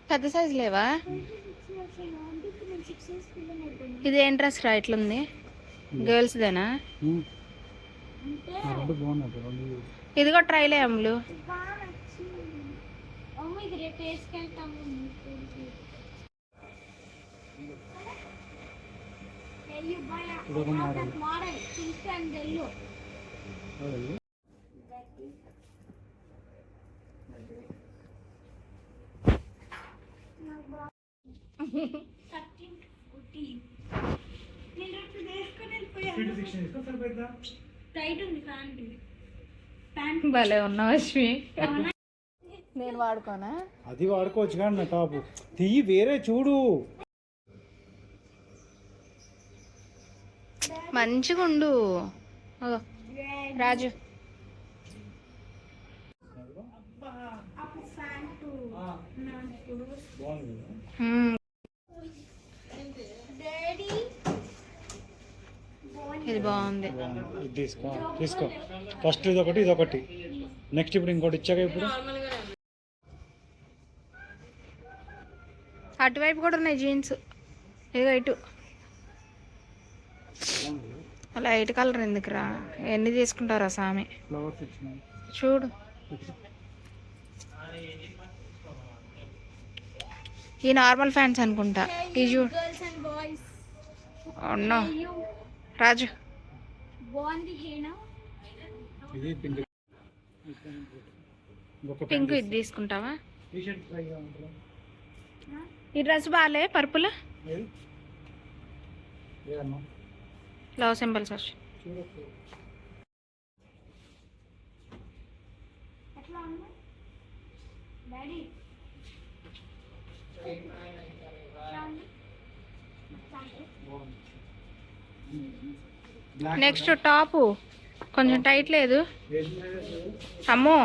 పెద్ద సైజు లేవా? ఇది ఏం డ్రెస్ రా ఇట్లుంది? గర్ల్స్దేనా? ఇదిగో ట్రైలే అమ్ములు. భలే ఉన్నావు అశ్వి. నేను వాడుకోనా? అది వాడుకోవచ్చు కానీ టాప్ తీయి వేరే చూడు. మంచిగా ఉండు రాజు. ఇది బాగుంది. తీసుకో తీసుకో. ఫస్ట్ ఇదొకటి ఇదొకటి, నెక్స్ట్ ఇప్పుడు ఇంకోటి ఇచ్చాక ఇప్పుడు అటువైపు కూడా ఉన్నాయి జీన్స్. ఇదిగో ఇటు లైట్ కలర్ ఎందుకురా? ఎన్ని తీసుకుంటారా సామి? చూడు ఈ నార్మల్ ఫ్యాన్స్ అనుకుంటా. ఈ చూడు అన్నా రాజు. పింక్ ఇది తీసుకుంటావా? ఈ డ్రెస్ బాగాలే పర్పుల్ లవ్ సింబల్స్ వచ్చి. నెక్స్ట్ టాపు కొంచెం టైట్ లేదు అమ్మో.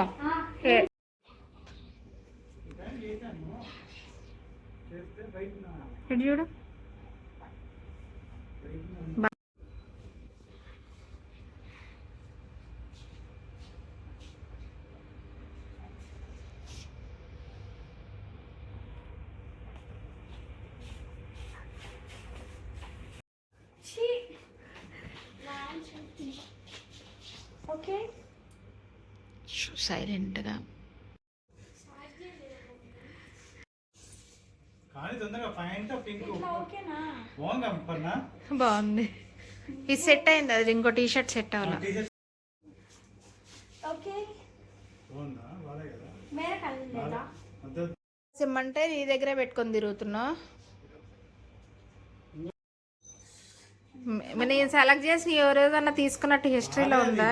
ఇటు చూడు. సైలెంట్గా బాగుంది. ఇది సెట్ అయింది. అది ఇంకో టీ షర్ట్ సెట్ అవ్వాలి. సిమ్మంటే నీ దగ్గరే పెట్టుకొని తిరుగుతున్నావు. నేను సెలెక్ట్ చేసి ఎవరేదన్నా తీసుకున్నట్టు హిస్టరీలో ఉందా?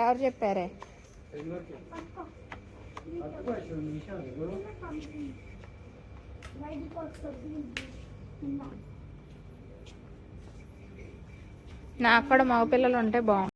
ఎవరు చెప్పారే? నాకు కూడా మగ పిల్లలు ఉంటే బాగుంది.